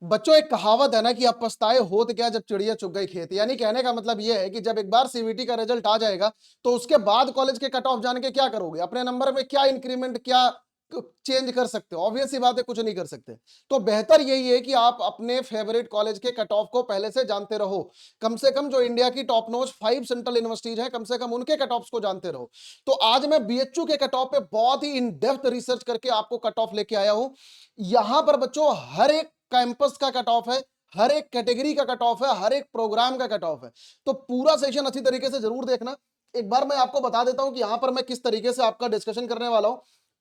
बच्चों एक कहावत है ना कि अब पछताए होत क्या जब चिड़िया चुग गई खेत। यानी कहने का मतलब ये है कि जब एक बार सीबीटी का रिजल्ट आ जाएगा तो उसके बाद कॉलेज के कट ऑफ जान के क्या करोगे, अपने नंबर में क्या इंक्रीमेंट, क्या चेंज कर सकते हो? ऑब्वियस सी बात है, कुछ नहीं कर सकते। तो बेहतर यही है कि आप अपने फेवरेट कॉलेज के कट ऑफ को पहले से जानते रहो। कम से कम जो इंडिया की टॉप नॉच 5 सेंट्रल यूनिवर्सिटीज है, कम से कम उनके कट ऑफ्स को जानते रहो। तो आज मैं बीएचयू के कट ऑफ पे बहुत ही इन डेप्थ रिसर्च करके आपको कट ऑफ लेके आया हूं। यहां पर बच्चों हर एक कैंपस का कट ऑफ है, हर एक कैटेगरी का कट ऑफ है, हर एक प्रोग्राम का कट ऑफ है। तो पूरा सेशन अच्छी तरीके से जरूर देखना। एक बार मैं आपको बता देता हूं कि यहां पर मैं किस तरीके से आपका डिस्कशन करने वाला हूं।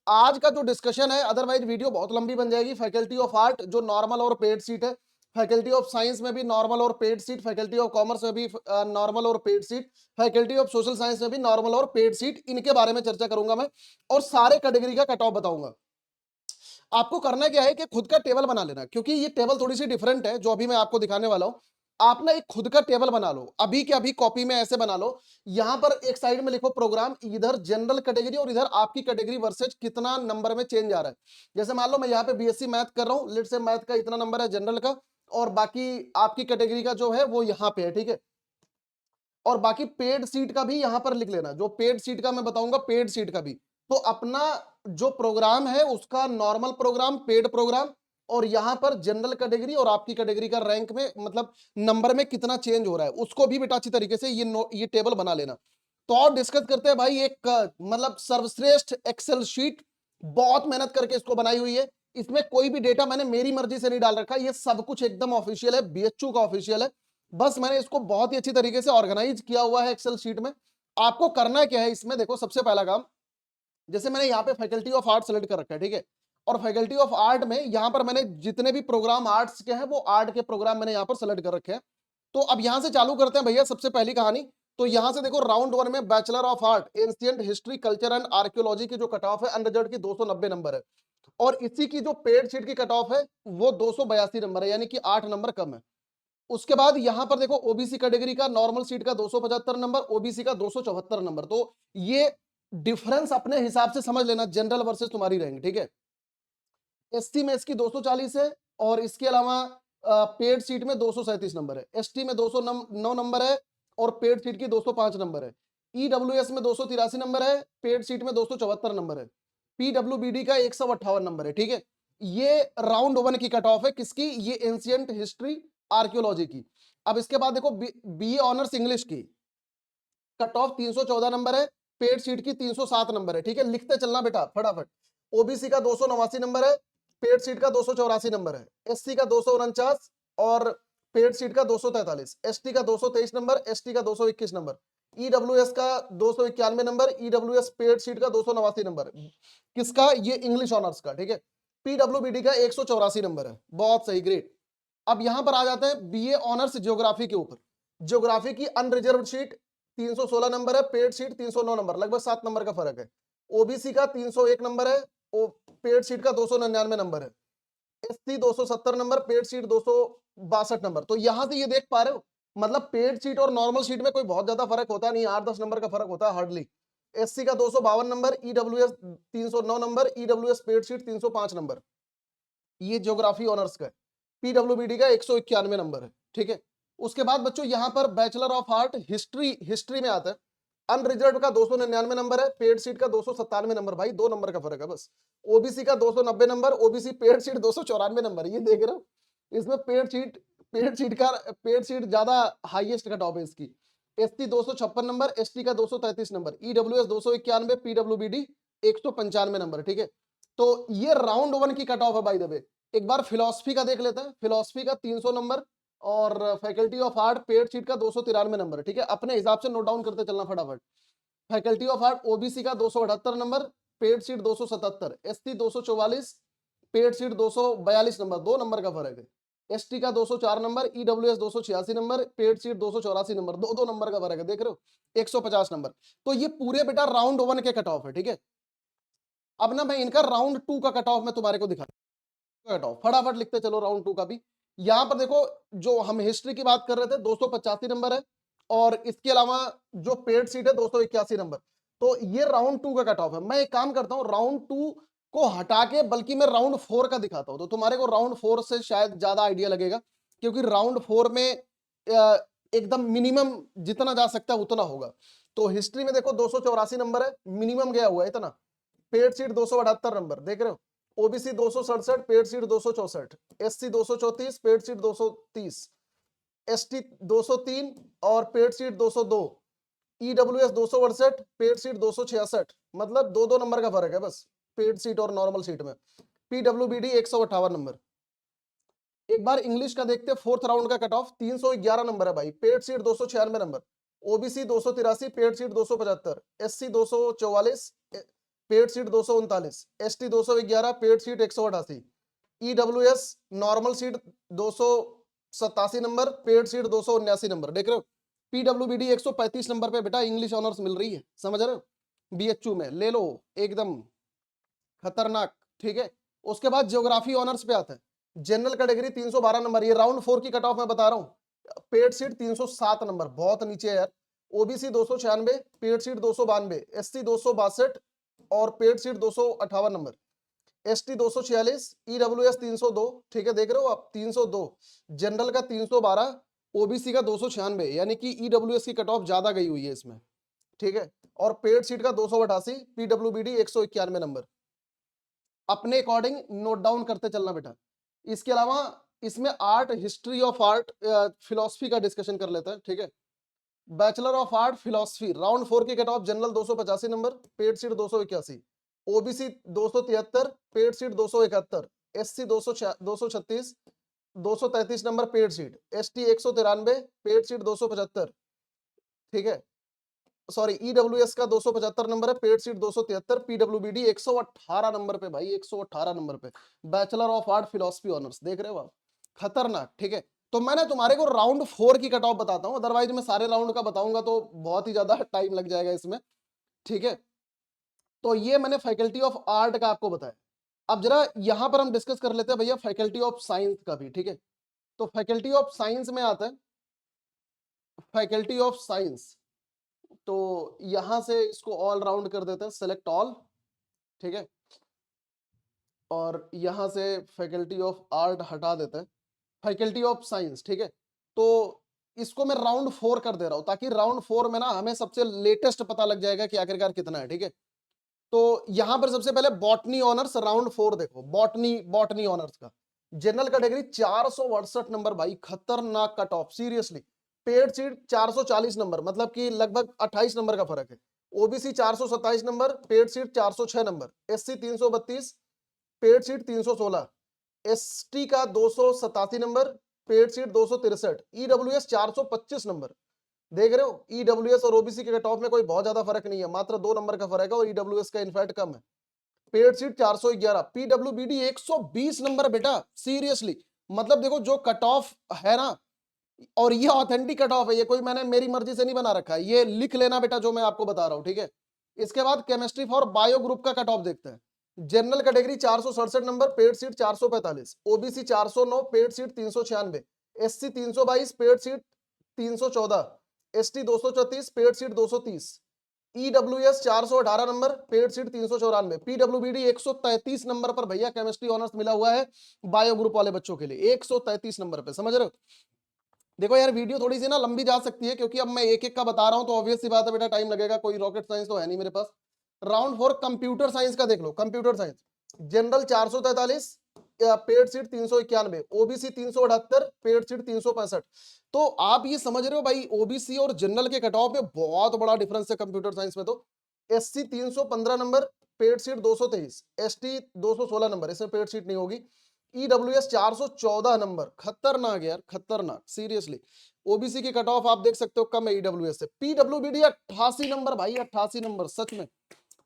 आज का जो डिस्कशन है, अदरवाइज वीडियो बहुत लंबी बन जाएगी। फैकल्टी ऑफ आर्ट जो नॉर्मल और पेड सीट है, फैकल्टी ऑफ साइंस में भी नॉर्मल और paid seat, faculty of commerce में भी नॉर्मल और paid seat, faculty of social science में भी नॉर्मल और पेड सीट, इनके बारे में चर्चा करूंगा मैं और सारे कैटेगरी का कट ऑफ बताऊंगा। आपको करना क्या है कि खुद का टेबल बना लेना, क्योंकि ये टेबल थोड़ी सी डिफरेंट है जो अभी मैं आपको दिखाने वाला हूं। आप ना एक खुद का टेबल बना लो, अभी के अभी कॉपी में ऐसे बना लो। यहां पर एक साइड में लिखो प्रोग्राम, इधर जनरल कैटेगरी और इधर आपकी कैटेगरी वर्सेज कितना नंबर में चेंज आ रहा है। जैसे मान लो मैं यहाँ पे बीएससी मैथ कर रहा हूँ, लेट से मैथ का इतना नंबर है जनरल का, और बाकी आपकी कैटेगरी का जो है वो यहाँ पे है, ठीक है। और बाकी पेड सीट का भी यहां पर लिख लेना, जो पेड सीट का मैं बताऊंगा, पेड सीट का भी। तो अपना जो प्रोग्राम है उसका नॉर्मल प्रोग्राम, पेड प्रोग्राम, और यहां पर जनरल कैटेगरी और आपकी कैटेगरी का रैंक में मतलब नंबर में कितना चेंज हो रहा है, उसको भी बेटा अच्छी तरीके से ये टेबल बना लेना। तो और डिस्कस करते हैं भाई। एक मतलब सर्वश्रेष्ठ एक्सेल शीट, बहुत मेहनत करके इसको बनाई हुई है। इसमें कोई भी डेटा मैंने मेरी मर्जी से नहीं डाल रखा, ये सब कुछ एकदम ऑफिशियल है, बीएचयू का ऑफिशियल है। बस मैंने इसको बहुत ही अच्छी तरीके से ऑर्गेनाइज किया हुआ है एक्सेल शीट में। आपको करना क्या है इसमें, देखो सबसे पहला काम, जैसे मैंने यहाँ पे फैकल्टी ऑफ आर्ट सेलेक्ट कर रखा है, ठीक है। और फैकल्टी ऑफ आर्ट में यहाँ पर मैंने जितने भी प्रोग्राम आर्ट्स के हैं वो आर्ट के प्रोग्राम मैंने यहाँ पर सेलेक्ट कर रखे हैं। तो अब यहाँ से चालू करते हैं भैया, सबसे पहली कहानी। तो यहाँ से देखो राउंड 1 में bachelor of art ancient history culture and archaeology की जो कट ऑफ है अनरिजर्व की 290 नंबर है। और इसी की जो पेड शीट की कट ऑफ है वो 282 नंबर है, यानी कि 8 नंबर कम है। उसके बाद यहां पर देखो ओबीसी कैटेगरी का नॉर्मल सीट का 275 नंबर, ओबीसी का 274 नंबर। तो ये डिफरेंस अपने हिसाब से समझ लेना, जनरल वर्सेस तुम्हारी रैंक, ठीक है। एससी में इसकी 240 है, और इसके अलावा पेड सीट में 237 नंबर है, एसटी में 209 नंबर है, और पेड सीट की 205 नंबर है। ईडब्ल्यूएस में 283 नंबर है, पेड सीट में 274 नंबर है। पीडब्ल्यूबीडी का 158 नंबर है, ठीक है। ये राउंड 1 की कट ऑफ है, किसकी? ये एंशिएंट हिस्ट्री आर्कियोलॉजी की। अब इसके बाद देखो बीए ऑनर्स इंग्लिश की कट ऑफ 314 नंबर है, पेड सीट की 307 नंबर है, ठीक है। लिखते चलना बेटा फटाफट। ओबीसी का 289 नंबर है, पेड सीट का 284 नंबर है। एससी का 249 और पेड सीट का 243। एसटी का 223 नंबर, एसटी का 221 नंबर। ईडब्ल्यूएस का 291 नंबर, ईडब्ल्यूएस पेड सीट का 289 नंबर। किसका? ये इंग्लिश ऑनर्स का, ठीक है। पीडब्ल्यूबीडी का 184 नंबर है, बहुत सही, ग्रेट। अब यहां पर आ जाते हैं बीए ऑनर्स ज्योग्राफी के ऊपर। ज्योग्राफी की अनरिजर्व सीट 316 नंबर है, पेड सीट 309 नंबर, लगभग 7 नंबर का फर्क है। ओबीसी का 301 नंबर है, पेड सीट का 299 नंबर है। SC 270 number, paid seat 262 number. तो यहां से ये देख पा रहे हो, मतलब पेड सीट और नॉर्मल सीट में कोई बहुत ज्यादा फर्क होता नहीं, 8-10 नंबर का फर्क होता है हार्डली। एससी का 252 number, EWS 309 number, EWS paid seat 305 number. ये ज्योग्राफी ऑनर्स का है। पीडब्ल्यूबीडी का 191 नंबर है, ठीक है। उसके बाद बच्चों यहां पर बैचलर ऑफ आर्ट हिस्ट्री में आता है। अनरिजर्व का 299 नंबर है, पेड सीट का 297 नंबर, भाई 2 नंबर का फर्क है बस। ओबीसी का 290 number, OBC paid seat 294 number, ये देख रहे हो। इसमें पेड सीट ज्यादा हाईएस्ट कट ऑफ है इसकी। एसटी 256 नंबर, एसटी का 233 नंबर, ईडब्ल्यूएस 291, पीडब्ल्यूबीडी 195 नंबर, ठीक है। तो ये राउंड 1 की कट ऑफ है बाय द वे। एक बार फिलोसफी का देख लेते हैं। फिलोसफी का 300 नंबर और faculty of art paid seat का 293 नंबर, ठीक है। अपने हिसाब से नोट डाउन करते चलना फटाफट। फैकल्टी ऑफ आर्ट ओबीसी का 278 number, paid seat 277, ST 244, paid seat 242 number, 2 number का फर्क है। एसटी का 204 number, EWS 286 number, paid seat 284 number, 2-2 number का फर्क है, देख रहे हो। 150 नंबर। तो ये पूरे बेटा राउंड 1 के कट ऑफ है, ठीक है। अब ना मैं इनका राउंड 2 का कट ऑफ मैं तुम्हारे को दिखा, हटाओ फटाफट लिखते चलो राउंड 2 का भी। यहां पर देखो, जो हम हिस्ट्री की बात कर रहे थे 285 नंबर है, और इसके अलावा जो पेड सीट है 281 नंबर। तो ये राउंड 2 का कट ऑफ है। मैं एक काम करता हूं, राउंड 2 को हटा के बल्कि मैं राउंड 4 का दिखाता हूं, तो तुम्हारे को राउंड 4 से शायद ज्यादा आइडिया लगेगा, क्योंकि राउंड 4 में एकदम मिनिमम जितना जा सकता है उतना होगा। तो हिस्ट्री में देखो 284 नंबर है, मिनिमम गया हुआ है इतना। पेड सीट 278 नंबर देख रहे हो, OBC 267, paid seat 264, SC 234, paid seat 230, ST 203 और paid seat 202, EWS 268, paid seat 266, मतलब 2-2 नंबर का फर्क है बस पेड सीट और नॉर्मल सीट में। PWBD 158 number. एक बार इंग्लिश का देखते हैं, फोर्थ राउंड का कट ऑफ 311 नंबर है भाई, paid seat 296 number, OBC 283, paid seat 275, SC 244, paid seat 239, ST 211, paid seat 188, EWS normal seat 287 number, paid seat 279 number. देख रहे हो, पीडब्ल्यूबीडी 135 नंबर पे बेटा इंग्लिश ऑनर्स मिल रही है, समझ रहे हो, बीएचयू में ले लो एकदम खतरनाक, ठीक है। उसके बाद ज्योग्राफी ऑनर्स पे आता है, जनरल कैटेगरी 312 नंबर, ये राउंड 4 की कट ऑफ मैं बता रहा हूँ, पेड सीट 307 नंबर, बहुत नीचे है यार। ओबीसी 296, पेड सीट 292, एससी 262 और paid seat 258 number, ST 246, EWS 302, ठीक है देख रहे हो आप 302, जनरल का 312, ओबीसी का 296, यानी कि ईडब्ल्यूएस की कट ऑफ ज्यादा गई हुई है इसमें, ठीक है। और पेड सीट का 288, पीडब्ल्यूबीडी 191 नंबर। अपने अकॉर्डिंग नोट डाउन करते चलना बेटा। इसके अलावा इसमें art, history of art, philosophy का डिस्कशन कर लेते हैं, ठीक है। Bachelor of art philosophy round 4 की cut off, general 285 number, paid seat 281, OBC 273, paid seat 271, SC 236, 233 number paid seat, ST 193, paid seat 275, ठीक है। सॉरी, ईडब्ल्यूएस का 275 नंबर है, पेड सीट 273, पीडब्ल्यूबीडी 118 नंबर पे भाई, 118 नंबर पे bachelor of art philosophy honours, देख रहे हो आप, खतरनाक, ठीक है। तो मैंने तुम्हारे को राउंड 4 की कट ऑफ बताता हूं, अदरवाइज मैं सारे राउंड का बताऊंगा तो बहुत ही ज्यादा टाइम लग जाएगा इसमें, ठीक है। तो ये मैंने फैकल्टी ऑफ आर्ट का आपको बताया। अब जरा यहां पर हम डिस्कस कर लेते हैं भैया फैकल्टी ऑफ साइंस का भी, ठीक है। तो फैकल्टी ऑफ साइंस में आता है फैकल्टी ऑफ साइंस, तो यहां से इसको ऑल राउंड कर देते हैं, सेलेक्ट ऑल, ठीक है। और यहां से फैकल्टी ऑफ आर्ट हटा देते हैं, फैकल्टी ऑफ साइंस, ठीक है। तो इसको मैं राउंड 4 कर दे रहा हूं, ताकि राउंड 4 में ना हमें सबसे लेटेस्ट पता लग जाएगा कि आखिरकार कितना है, ठीक है। तो यहां पर सबसे पहले बॉटनी ऑनर्स राउंड 4 देखो, बॉटनी बॉटनी ऑनर्स का जनरल कैटेगरी 468 नंबर भाई, खतरनाक cut of seriously. Paid seat 440 number, मतलब कि लगभग 28 नंबर का फर्क है। OBC 427 number, paid seat 406 number, SC 332, paid seat 316, ST का 287 number, paid seat 263, EWS 425 number. देख रहे हो, ईडब्ल्यूएस और ओबीसी के कट ऑफ में कोई बहुत ज्यादा फर्क नहीं है, मात्र 2 नंबर का फर्क है, और ईडब्ल्यूएस का इनफैक्ट कम है। पेड सीट 411, पीडब्ल्यूबीडी 120 नंबर बेटा, सीरियसली। मतलब देखो जो कट ऑफ है ना, और ये ऑथेंटिक कट ऑफ है, ये कोई मैंने मेरी मर्जी से नहीं बना रखा है, ये लिख लेना बेटा जो मैं आपको बता रहा हूं, ठीक है। इसके बाद केमिस्ट्री फॉर बायो ग्रुप का कट ऑफ देखते हैं। General category 467 number, paid seat 445, OBC 409, paid seat 396, SC 322, paid seat 314, ST 234, paid seat 230, EWS 418 number, paid seat 394, PWBD 133 number पर भैया केमिस्ट्री ऑनर्स मिला हुआ है बायो ग्रुप वाले बच्चों के लिए, 133 नंबर पे, समझ रहे हो। देखो यार वीडियो थोड़ी सी ना लंबी जा सकती है, क्योंकि अब मैं एक एक का बता रहा हूं, तो ऑब्वियस सी बात है बेटा टाइम लगेगा, कोई रॉकेट साइंस तो है नहीं मेरे पास। राउंड 4 कंप्यूटर साइंस का देख लो, computer science general 443, paid seat 391, OBC 378, paid seat 365। तो आप ये समझ रहे हो भाई, ओबीसी और जनरल के कट ऑफ में बहुत बड़ा डिफरेंस है कंप्यूटर साइंस में। तो SC 315 number, paid seat 223, ST 216 number, इसमें पेड सीट नहीं होगी, ईडब्ल्यूएस 414 नंबर, खतरनाक यार, खतरनाक सीरियसली। ओबीसी की कट ऑफ आप देख सकते हो कम है ईडब्ल्यूएस से। पीडब्ल्यूबीडी 88 नंबर भाई, 88 नंबर सच में,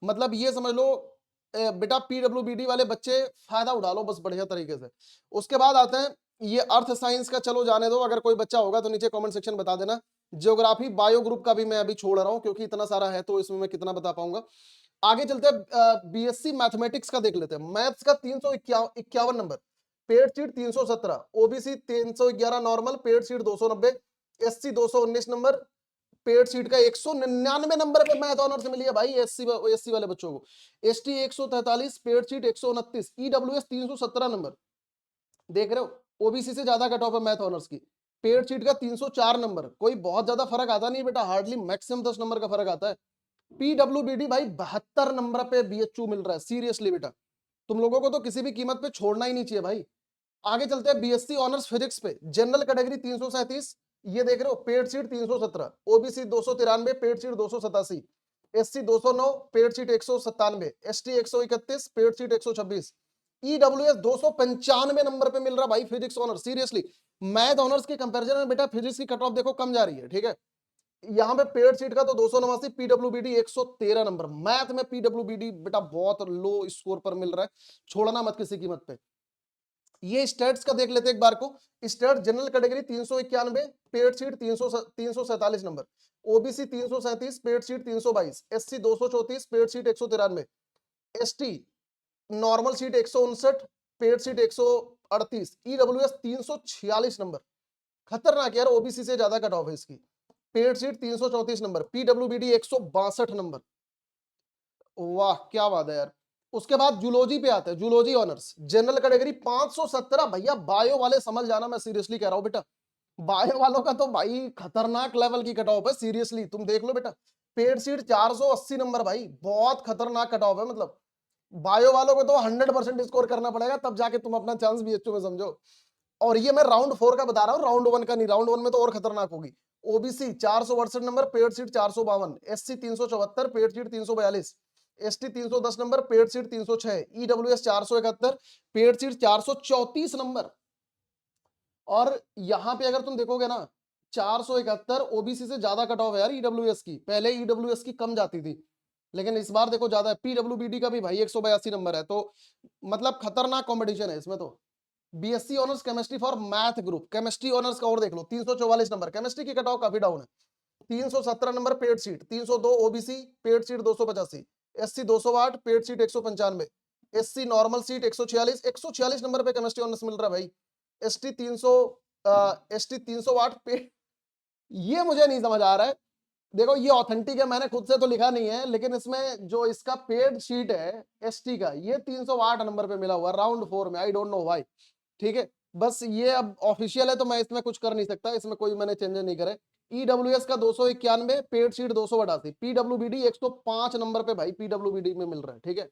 मतलब ये समझ लो बेटा पीडब्ल्यूबीडी वाले बच्चे फायदा उठा लो बस बढ़िया तरीके से। उसके बाद आते हैं ये अर्थ साइंस का, चलो जाने दो, अगर कोई बच्चा होगा तो नीचे कमेंट सेक्शन बता देना। ज्योग्राफी बायो ग्रुप का भी मैं अभी छोड़ रहा हूं, क्योंकि इतना सारा है तो इसमें मैं कितना बता पाऊंगा। आगे चलते हैं बीएससी मैथमेटिक्स का देख लेते हैं। मैथ्स का 351 number, paid seat 317, OBC 311 normal, paid seat 290, SC 219 number, paid seat का 199 नंबर पे मैथ ऑनर्स मिली है भाई एससी वाले बच्चों को। ST 143, paid seat 129, EWS 317 number, देख रहे हो ओबीसी से ज्यादा कट ऑफ है मैथ ऑनर्स की। पेड सीट का 304 नंबर, कोई बहुत ज्यादा फर्क आता नहीं बेटा, हार्डली मैक्सिमम 10 नंबर का फर्क आता है। पीडब्ल्यूबीडी भाई 72 नंबर पे बीएचयू मिल रहा है, सीरियसली बेटा तुम लोगों को तो किसी भी कीमत पे छोड़ना ही नहीं चाहिए भाई। आगे चलते हैं बीएससी ऑनर्स फिजिक्स पे, जनरल कैटेगरी 337, ये देख रहे हो paid seat 317, OBC 293, paid seat 287, SC 209, paid seat 197, ST 131, paid seat 126, EWS 295 number पे मिल रहा भाई physics honours. Seriously math honours के कंपैरिजन में बेटा फिजिक्स की कट ऑफ देखो कम जा रही है, ठीक है। यहाँ पे पेड सीट का तो 289, पीडब्ल्यूबीडी 113 नंबर, मैथ में पीडब्ल्यूबीडी बेटा बहुत लो स्कोर पर मिल रहा है, छोड़ना मत किसी कीमत पे। ये स्टेट्स का देख लेते एक बार को, state general category 391, paid seat 347 number, OBC 337, paid seat 322, SC 234, paid seat 193, ST normal seat 159, paid seat 138, EWS 346 number, खतरनाक यार, ओबीसी से ज्यादा कट ऑफ है इसकी। Paid seat 334 number, PWBD 162 number, वाह क्या बात है यार। उसके बाद जूलॉजी पे आते हैं, जूलॉजी ऑनर्स जनरल कैटेगरी 517, भैया बायो वाले समझ जाना, मैं सीरियसली कह रहा हूं बेटा, बायो वालों का तो भाई खतरनाक लेवल की कट ऑफ है, सीरियसली तुम देख लो बेटा। पेड सीट 480 नंबर भाई, बहुत खतरनाक कट ऑफ है, मतलब बायो वालों को तो 100% स्कोर करना पड़ेगा तब जाके तुम अपना चांस बीएचयू में समझो। और ये मैं राउंड 4 का बता रहा हूँ, राउंड 1 का नहीं, राउंड 1 में तो और खतरनाक होगी। OBC 468 number, paid seat 452, SC 374, paid seat 342, ST 310 number, paid seat 306, EWS 471, paid seat 434 number. और यहां पे अगर तुम देखोगे ना 471 ओबीसी से ज्यादा कट ऑफ है यार ईडब्ल्यूएस की, पहले ईडब्ल्यूएस की कम जाती थी लेकिन इस बार देखो ज्यादा है। पीडब्ल्यूबीडी का भी भाई 182 नंबर है, तो मतलब खतरनाक कंपटीशन है इसमें। तो BSc honours chemistry for math group, chemistry honours का और देख लो 344 नंबर, केमिस्ट्री की कट ऑफ काफी डाउन है। 317 number paid seat, 302 OBC, paid seat 285, SC 208, paid seat 195, SC normal seat 146, 146 number पे केमिस्ट्री ऑनर्स मिल रहा है भाई। एसटी 300, एसटी 308 पे, ये मुझे नहीं समझ आ रहा है। देखो ये ऑथेंटिक है, मैंने खुद से तो लिखा नहीं है, लेकिन इसमें जो इसका पेड शीट है एसटी का, ये 308 नंबर पे मिला हुआ राउंड 4 में, आई डोंट नो व्हाई, ठीक है। बस ये अब ऑफिशियल है तो मैं इसमें कुछ कर नहीं सकता, इसमें कोई मैंने चेंजेस नहीं करे। ईडब्ल्यूएस का 291, पेड शीट 288, पीडब्ल्यूबीडी 105 नंबर पे भाई पीडब्ल्यूबीडी में मिल रहा है, ठीक है।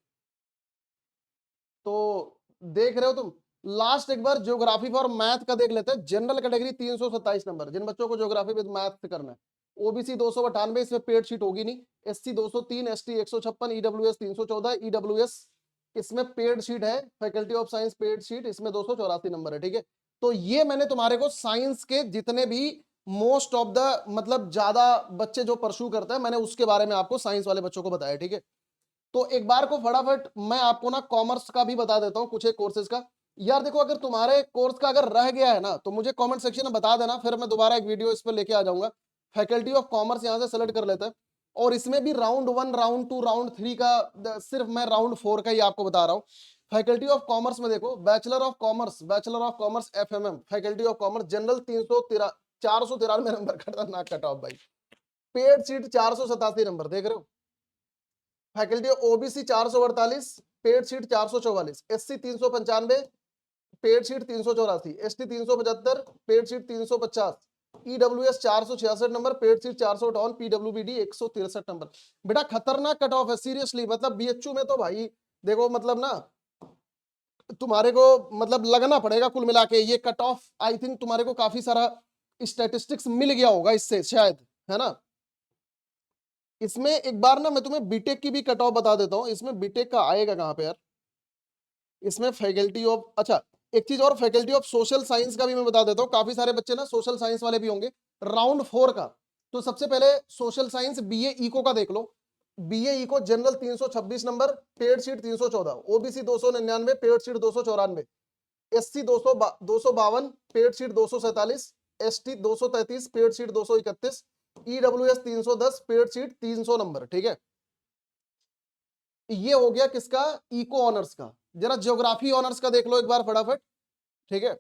तो देख रहे हो तुम। लास्ट एक बार ज्योग्राफी फॉर मैथ का देख लेते हैं, जनरल कैटेगरी 327 नंबर, जिन बच्चों को ज्योग्राफी विद मैथ करना है। ओबीसी 298, इसमें पेड शीट होगी नहीं, एससी 203, एसटी 156, ईडब्ल्यूएस 314, ईडब्ल्यूएस इसमें पेड शीट है, faculty of science paid sheet इसमें 284 नंबर है, ठीक है। तो ये मैंने तुम्हारे को साइंस के जितने भी मोस्ट ऑफ द मतलब ज्यादा बच्चे जो परस्यू करते हैं, मैंने उसके बारे में आपको साइंस वाले बच्चों को बताया, ठीक है। तो एक बार को फटाफट मैं आपको ना कॉमर्स का भी बता देता हूँ, कुछ एक कोर्सेज का। यार देखो अगर तुम्हारे कोर्स का अगर रह गया है ना तो मुझे कमेंट सेक्शन में बता देना, फिर मैं दोबारा एक वीडियो इस पर लेके आ जाऊंगा। फैकल्टी ऑफ कॉमर्स यहाँ से सेलेक्ट कर लेते हैं, और इसमें भी राउंड 1, राउंड 2, राउंड 3 का सिर्फ मैं राउंड 4 का ही आपको बता रहा हूँ। फैकल्टी ऑफ कॉमर्स में देखो, bachelor of commerce, bachelor of commerce FMM, faculty of commerce general 493 number, खतरनाक कट ऑफ भाई। पेड सीट 487 नंबर, देख रहे हो। Faculty of OBC 448, paid seat 444, SC 395, paid seat 384, ST 375, paid seat 350, EWS 466 number, paid seat 458, PWBD 163 number. बेटा खतरनाक cut off है seriously, मतलब BHU में तो भाई देखो मतलब ना तुम्हारे को मतलब लगना पड़ेगा कुल मिला के ये कट ऑफ। आई थिंक तुम्हारे को काफी सारा स्टैटिस्टिक्स मिल गया होगा इससे शायद, है ना। इसमें एक बार ना मैं तुम्हें बीटेक की भी कट ऑफ बता देता हूं, इसमें बीटेक का आएगा कहां पे यार, इसमें फैकल्टी ऑफ, अच्छा एक चीज और, फैकल्टी ऑफ सोशल साइंस का भी मैं बता देता हूँ, काफी सारे बच्चे ना सोशल साइंस वाले भी होंगे। राउंड 4 का, तो सबसे पहले सोशल साइंस बीए इको का देख लो। BA eco general 326 number, paid seat 314, OBC 299, paid seat 294, SC 252, paid seat 247, ST 233, paid seat 231, EWS 310, paid seat 300 number, ठीक है। ये हो गया किसका, इको ऑनर्स का। जरा ज्योग्राफी ऑनर्स का देख लो एक बार फटाफट, ठीक है।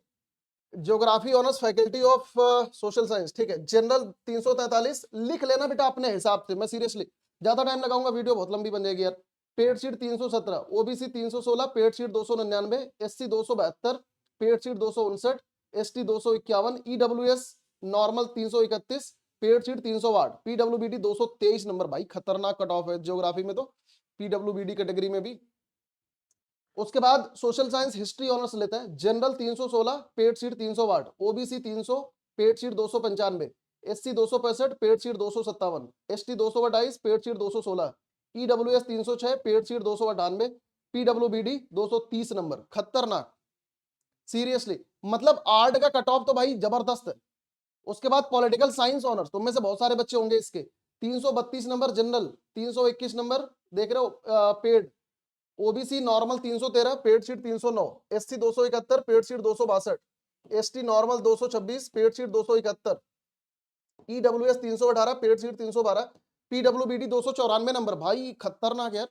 Geography honours faculty of social science, ठीक है। जनरल 343 लिख लेना बेटा अपने हिसाब से, मैं सीरियसली ज्यादा टाइम लगाऊंगा, वीडियो बहुत लंबी बन जाएगी यार। Paid sheet 317, OBC 316, paid sheet 299, SC 272, paid sheet 259, ST 251, EWS normal 331, paid sheet 308, PWBD 223 number. भाई खतरनाक कट ऑफ है ज्योग्राफी में तो, पीडब्ल्यूबीडी कैटेगरी में भी। उसके बाद सोशल साइंस हिस्ट्री ऑनर्स लेते हैं। General 316, paid sheet 308, OBC 300, paid sheet 295, SC 265, paid sheet 257, ST 228, paid sheet 216, EWS 306, paid sheet 298, PWBD 230 number. खतरनाक सीरियसली, मतलब आर्ट का कट ऑफ तो भाई जबरदस्त है। उसके बाद पॉलिटिकल साइंस ऑनर्स, तुम में से बहुत सारे बच्चे होंगे इसके, 332 नंबर जनरल, 321 नंबर देख रहे हो paid, OBC normal 313, paid sheet 309, SC 271, paid sheet 262, ST normal 226, paid sheet 271, EWS 318, paid sheet 312, PWBD 294 number. भाई खतरनाक यार,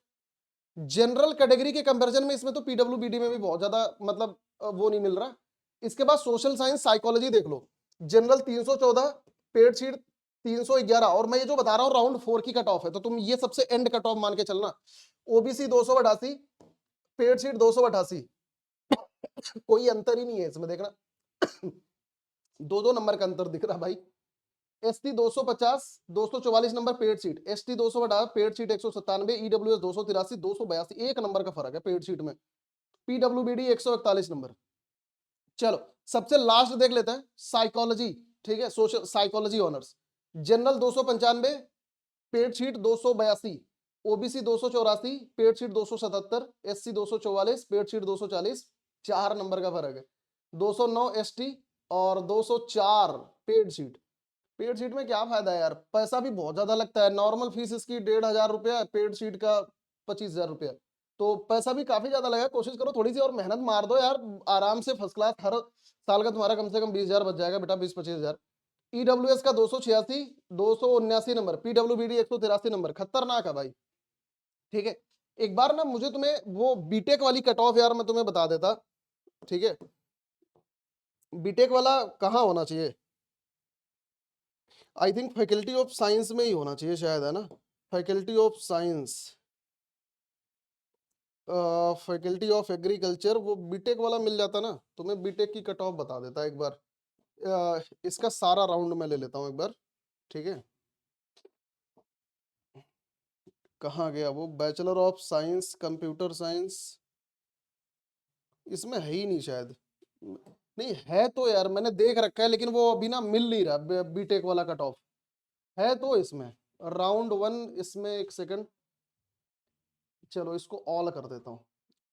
जनरल कैटेगरी के कंपैरिजन में इसमें तो पीडब्ल्यूबीडी में भी बहुत ज्यादा मतलब वो नहीं मिल रहा। इसके बाद सोशल साइंस साइकोलॉजी देख लो, जनरल 314, पेड शीट 311, और मैं ये जो बता रहा हूँ राउंड 4 की कट ऑफ है, तो तुम ये सबसे एंड कट ऑफ मान के चलना। ओबीसी 288, पेड शीट 288, कोई अंतर ही नहीं है इसमें, देखना दो दो नंबर का अंतर दिख रहा भाई। ST 250, 244 number paid sheet, ST 218, paid sheet 197, EWS 283, 282, एक नंबर का फर्क है पेड शीट में, पीडब्ल्यूबीडी 141 नंबर। चलो सबसे लास्ट देख लेते हैं साइकोलॉजी, ठीक है, social psychology honours. General 295, paid sheet 282, OBC 284, paid sheet 277, SC 244, paid sheet 240, 4 number का फर्क है। 209 एसटी और 204 पेड शीट। पेड शीट में क्या फायदा है यार, पैसा भी बहुत ज्यादा लगता है, नॉर्मल फीस इसकी 1,500 रुपया, पेड शीट का 25,000 रुपया, तो पैसा भी काफी ज्यादा लगा। कोशिश करो थोड़ी सी और मेहनत मार दो यार, आराम से फर्स्ट क्लास हर साल का तुम्हारा कम से कम 20,000 बच जाएगा बेटा, 20-25,000। ईडब्ल्यूएस का 286, 279 नंबर, पीडब्ल्यूबीडी 183 नंबर। खतरनाक है भाई, ठीक है। एक बार ना मुझे तुम्हें वो बीटेक वाली कट ऑफ यार मैं तुम्हें बता देता, ठीक है। बीटेक वाला कहाँ होना चाहिए, I think faculty of science में ही होना चाहिए शायद, है ना, faculty of science, faculty of agriculture, वो बीटेक वाला मिल जाता ना तुम्हें, बीटेक की कट ऑफ बता देता एक बार। इसका सारा राउंड मैं ले लेता हूँ एक बार, ठीक है। कहाँ गया वो, bachelor of science computer science, इसमें है ही नहीं शायद, नहीं है तो यार मैंने देख रखा है, लेकिन वो अभी ना मिल नहीं रहा बीटेक वाला कट ऑफ, है तो इसमें राउंड 1 इसमें, एक सेकंड, चलो इसको ऑल कर देता हूँ,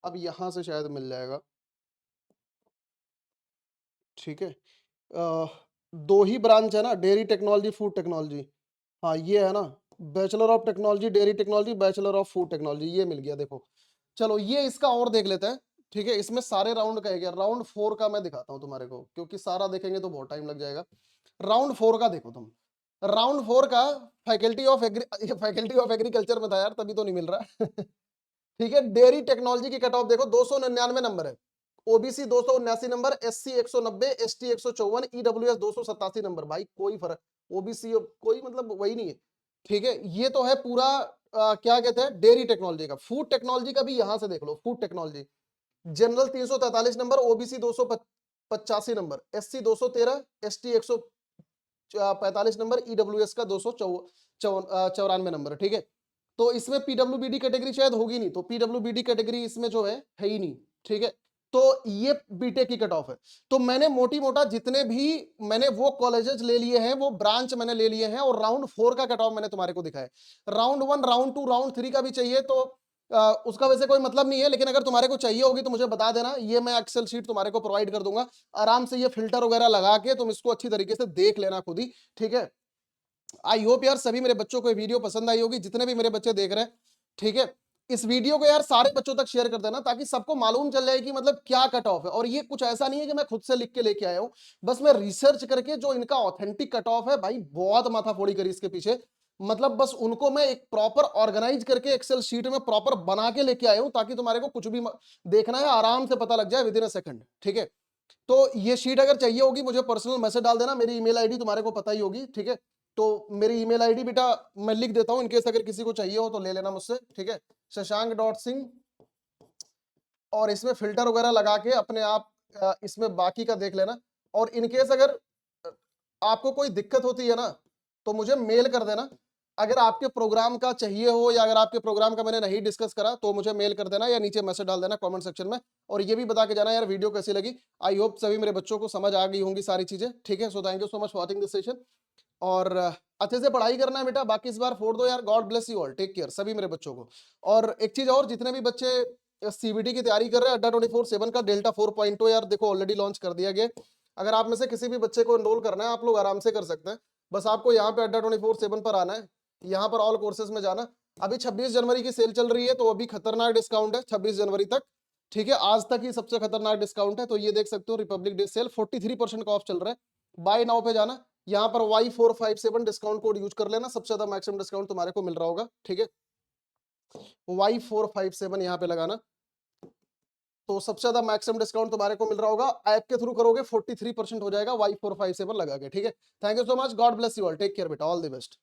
अब यहां से शायद मिल जाएगा, ठीक है। दो ही ब्रांच है ना, डेयरी टेक्नोलॉजी फूड टेक्नोलॉजी, हाँ ये है ना, bachelor of technology dairy technology, bachelor of food technology, ये मिल गया देखो। चलो ये इसका और देख लेते हैं, ठीक है। इसमें सारे राउंड का है क्या, राउंड 4 का मैं दिखाता हूँ तुम्हारे को, क्योंकि सारा देखेंगे तो बहुत टाइम लग जाएगा। राउंड 4 का देखो तुम, राउंड 4 का फैकल्टी ऑफ एग्रीकल्चर में था यार, तभी तो नहीं मिल रहा ठीक है। डेयरी टेक्नोलॉजी की कट ऑफ देखो 299 नंबर है, OBC 279 number, SC 190, ST 154, EWS 287 number. भाई कोई फर्क, ओबीसी कोई मतलब वही नहीं है, ठीक है। ये तो है पूरा क्या कहते हैं डेयरी टेक्नोलॉजी का। फूड टेक्नोलॉजी का भी यहां से देख लो, food technology general 343 number, OBC 285 number, SC 213, ST 145 number, EWS का 294 नंबर, ठीक है। तो इसमें पीडब्ल्यूबीडी कैटेगरी शायद होगी नहीं, तो पीडब्ल्यूबीडी कैटेगरी इसमें जो है ही नहीं, ठीक है। तो ये बीटेक की कट ऑफ है। तो मैंने मोटी मोटा जितने भी मैंने वो कॉलेजेस ले लिए हैं, वो ब्रांच मैंने ले लिए हैं, और राउंड 4 का कट ऑफ मैंने तुम्हारे को दिखाया है। राउंड 1, राउंड 2, राउंड 3 का भी चाहिए तो उसका वैसे कोई मतलब नहीं है, लेकिन अगर तुम्हारे को चाहिए होगी तो मुझे बता देना, ये मैं एक्सेल शीट तुम्हारे को प्रोवाइड कर दूंगा। आराम से ये फिल्टर वगैरह लगा के तुम इसको अच्छी तरीके से देख लेना खुद ही, ठीक है। आई होप यार सभी मेरे बच्चों को ये वीडियो पसंद आई होगी, जितने भी मेरे बच्चे देख रहे हैं, ठीक है। इस वीडियो को यार सारे बच्चों तक शेयर कर देना, ताकि सबको मालूम चल जाए कि मतलब क्या कट ऑफ है। और ये कुछ ऐसा नहीं है कि मैं खुद से लिख के लेके आया हूं, बस मैं रिसर्च करके जो इनका ऑथेंटिक कट ऑफ है, भाई बहुत माथाफोड़ी करी इसके पीछे, मतलब बस उनको मैं एक प्रॉपर ऑर्गेनाइज करके एक्सेल शीट में प्रॉपर बना के लेके आया हूं, ताकि तुम्हारे को कुछ भी देखना है आराम से पता लग जाए विद इन अ सेकंड, ठीक है। तो ये शीट अगर चाहिए होगी मुझे पर्सनल मैसेज डाल देना, मेरी ईमेल आईडी तुम्हारे को पता ही होगी, ठीक है। तो मेरी ईमेल आईडी बेटा मैं लिख देता हूँ, इनकेस अगर किसी को चाहिए हो तो ले लेना मुझसे, ठीक है। शशांक.सिंह, और इसमें फिल्टर वगैरह लगा के अपने आप इसमें बाकी का देख लेना। और इनकेस अगर अ, आपको कोई दिक्कत होती है ना तो मुझे मेल कर देना। अगर आपके प्रोग्राम का चाहिए हो या अगर आपके प्रोग्राम का मैंने नहीं डिस्कस करा तो मुझे मेल कर देना या नीचे मैसेज डाल देना कमेंट सेक्शन में। और ये भी बता के जाना यार वीडियो कैसी लगी। आई होप सभी मेरे बच्चों को समझ आ गई होंगी सारी चीजें, ठीक है। So thank you so much for watching this session. और अच्छे से पढ़ाई करना है बेटा, बाकी इस बार फोड़ दो यार। God bless you all, take care सभी मेरे बच्चों को। और एक चीज और, जितने भी बच्चे सीबीटी की तैयारी कर रहे हैं, अड्डा 24/7 का डेल्टा 4.0 यार देखो ऑलरेडी लॉन्च कर दिया गया। अगर आप में से किसी भी बच्चे को एनरोल करना है आप लोग आराम से कर सकते हैं। बस आपको यहाँ पे अड्डा 24/7 पर आना है, यहाँ पर ऑल कोर्सेज में जाना। अभी 26 जनवरी की सेल चल रही है तो अभी खतरनाक डिस्काउंट है 26 जनवरी तक, ठीक है। आज तक ही सबसे खतरनाक डिस्काउंट है। तो ये देख सकते हो रिपब्लिक डे सेल 43% का ऑफ चल रहा है। बाय नाउ पे जाना, यहाँ पर Y457 डिस्काउंट कोड यूज कर लेना, सबसे ज्यादा मैक्सिमम डिस्काउंट तुम्हारे को मिल रहा होगा, ठीक है। Y457 यहाँ पे लगाना, तो सबसे ज्यादा मैक्सिमम डिस्काउंट तुम्हारे को मिल रहा होगा। ऐप के थ्रू करोगे 43% हो जाएगा Y457 लगा के, ठीक है। Thank you so much, God bless you all, take care बेटा, ऑल द बेस्ट।